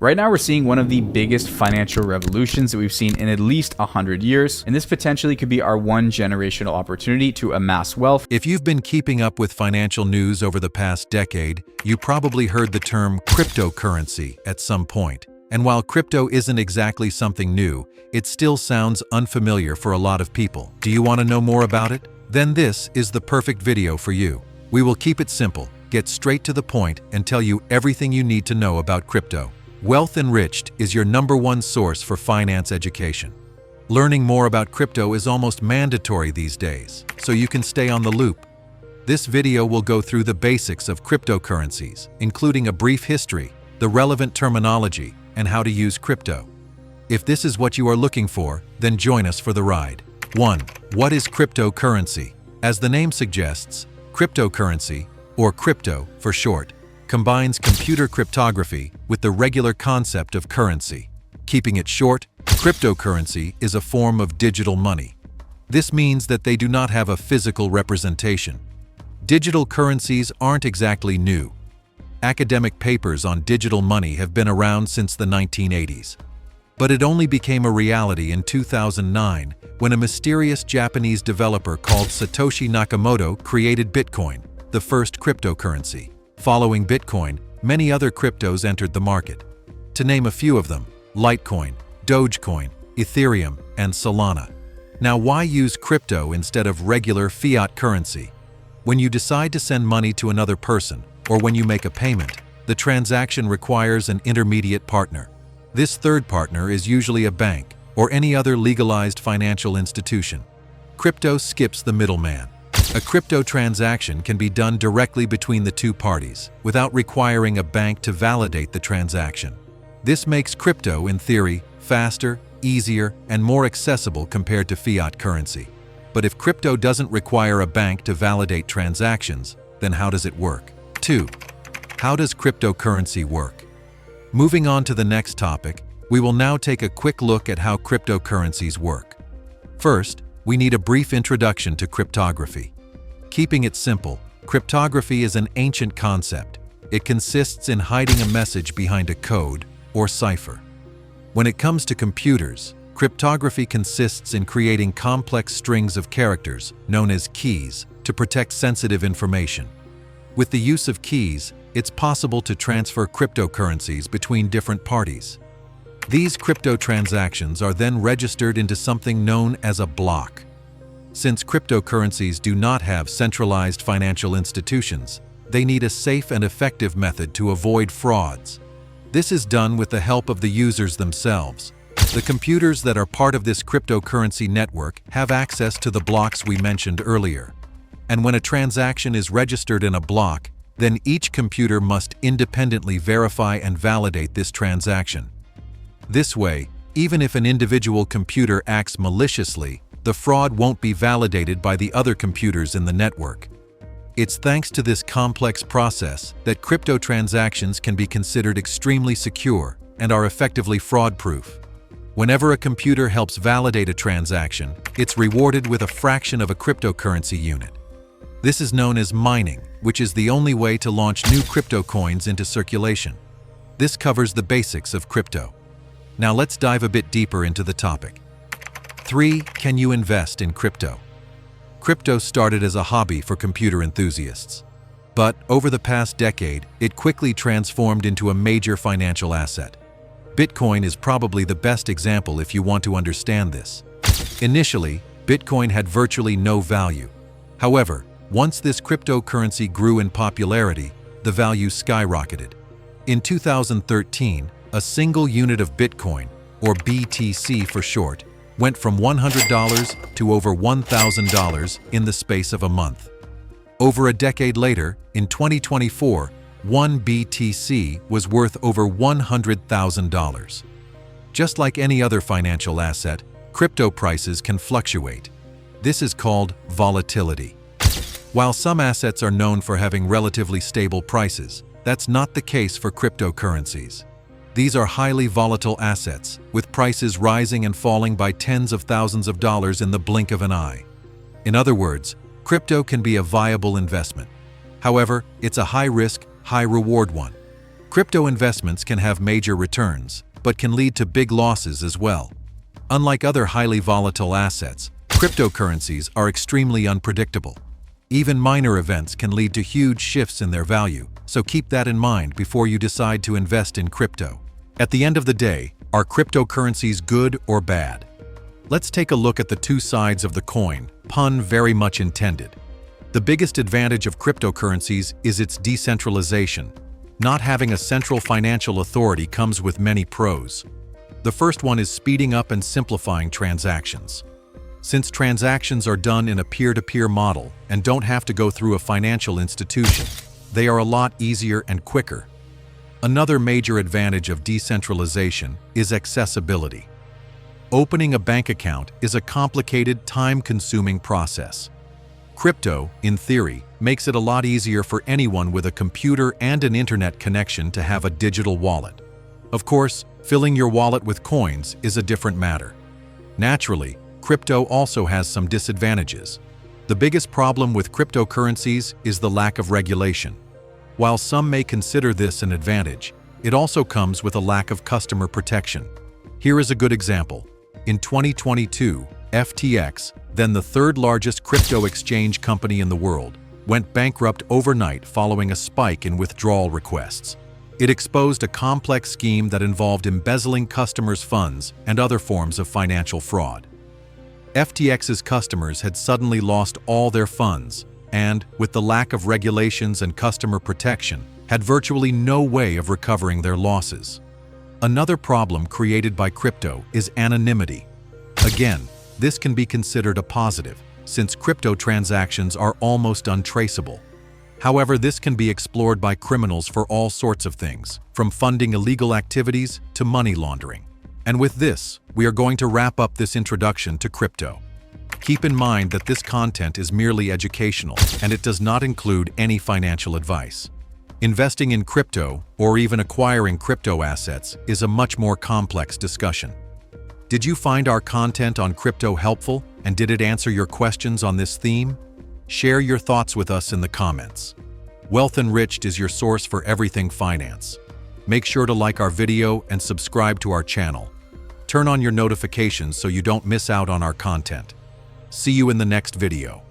Right now, we're seeing one of the biggest financial revolutions that we've seen in at least 100 years, and this potentially could be our one generational opportunity to amass wealth. If you've been keeping up with financial news over the past decade, you probably heard the term cryptocurrency at some point. And while crypto isn't exactly something new, it still sounds unfamiliar for a lot of people. Do you want to know more about it? Then this is the perfect video for you. We will keep it simple, get straight to the point, and tell you everything you need to know about crypto. Wealth Enriched is your #1 source for finance education. Learning more about crypto is almost mandatory these days, so you can stay on the loop. This video will go through the basics of cryptocurrencies, including a brief history, the relevant terminology, and how to use crypto. If this is what you are looking for, then join us for the ride. 1. What is cryptocurrency? As the name suggests, cryptocurrency, or crypto for short, combines computer cryptography with the regular concept of currency. Keeping it short, cryptocurrency is a form of digital money. This means that they do not have a physical representation. Digital currencies aren't exactly new. Academic papers on digital money have been around since the 1980s. But it only became a reality in 2009 when a mysterious Japanese developer called Satoshi Nakamoto created Bitcoin, the first cryptocurrency. Following Bitcoin, many other cryptos entered the market. To name a few of them, Litecoin, Dogecoin, Ethereum, and Solana. Now, why use crypto instead of regular fiat currency? When you decide to send money to another person, or when you make a payment, the transaction requires an intermediate partner. This third partner is usually a bank or any other legalized financial institution. Crypto skips the middleman. A crypto transaction can be done directly between the two parties without requiring a bank to validate the transaction. This makes crypto, in theory, faster, easier, and more accessible compared to fiat currency. But if crypto doesn't require a bank to validate transactions, then how does it work? 2. How does cryptocurrency work? Moving on to the next topic, we will now take a quick look at how cryptocurrencies work. First, we need a brief introduction to cryptography. Keeping it simple, cryptography is an ancient concept. It consists in hiding a message behind a code or cipher. When it comes to computers, cryptography consists in creating complex strings of characters, known as keys, to protect sensitive information. With the use of keys, it's possible to transfer cryptocurrencies between different parties. These crypto transactions are then registered into something known as a block. Since cryptocurrencies do not have centralized financial institutions, they need a safe and effective method to avoid frauds. This is done with the help of the users themselves. The computers that are part of this cryptocurrency network have access to the blocks we mentioned earlier. And when a transaction is registered in a block, then each computer must independently verify and validate this transaction. This way, even if an individual computer acts maliciously, the fraud won't be validated by the other computers in the network. It's thanks to this complex process that crypto transactions can be considered extremely secure and are effectively fraud-proof. Whenever a computer helps validate a transaction, it's rewarded with a fraction of a cryptocurrency unit. This is known as mining, which is the only way to launch new crypto coins into circulation. This covers the basics of crypto. Now let's dive a bit deeper into the topic. 3. Can you invest in crypto? Crypto started as a hobby for computer enthusiasts. But over the past decade, it quickly transformed into a major financial asset. Bitcoin is probably the best example if you want to understand this. Initially, Bitcoin had virtually no value. However, once this cryptocurrency grew in popularity, the value skyrocketed. In 2013, a single unit of Bitcoin, or BTC for short, went from $100 to over $1,000 in the space of a month. Over a decade later, in 2024, one BTC was worth over $100,000. Just like any other financial asset, crypto prices can fluctuate. This is called volatility. While some assets are known for having relatively stable prices, that's not the case for cryptocurrencies. These are highly volatile assets, with prices rising and falling by tens of thousands of dollars in the blink of an eye. In other words, crypto can be a viable investment. However, it's a high-risk, high-reward one. Crypto investments can have major returns, but can lead to big losses as well. Unlike other highly volatile assets, cryptocurrencies are extremely unpredictable. Even minor events can lead to huge shifts in their value, so keep that in mind before you decide to invest in crypto. At the end of the day, are cryptocurrencies good or bad? Let's take a look at the two sides of the coin, pun very much intended. The biggest advantage of cryptocurrencies is its decentralization. Not having a central financial authority comes with many pros. The first one is speeding up and simplifying transactions. Since transactions are done in a peer-to-peer model and don't have to go through a financial institution, they are a lot easier and quicker. Another major advantage of decentralization is accessibility. Opening a bank account is a complicated, time-consuming process. Crypto, in theory, makes it a lot easier for anyone with a computer and an internet connection to have a digital wallet. Of course, filling your wallet with coins is a different matter. Naturally, crypto also has some disadvantages. The biggest problem with cryptocurrencies is the lack of regulation. While some may consider this an advantage, it also comes with a lack of customer protection. Here is a good example. In 2022, FTX, then the third largest crypto exchange company in the world, went bankrupt overnight following a spike in withdrawal requests. It exposed a complex scheme that involved embezzling customers' funds and other forms of financial fraud. FTX's customers had suddenly lost all their funds and, with the lack of regulations and customer protection, had virtually no way of recovering their losses. Another problem created by crypto is anonymity. Again, this can be considered a positive, since crypto transactions are almost untraceable. However, this can be explored by criminals for all sorts of things, from funding illegal activities to money laundering. And with this, we are going to wrap up this introduction to crypto. Keep in mind that this content is merely educational, and it does not include any financial advice. Investing in crypto, or even acquiring crypto assets, is a much more complex discussion. Did you find our content on crypto helpful, and did it answer your questions on this theme? Share your thoughts with us in the comments. Wealth Enriched is your source for everything finance. Make sure to like our video and subscribe to our channel. Turn on your notifications so you don't miss out on our content. See you in the next video.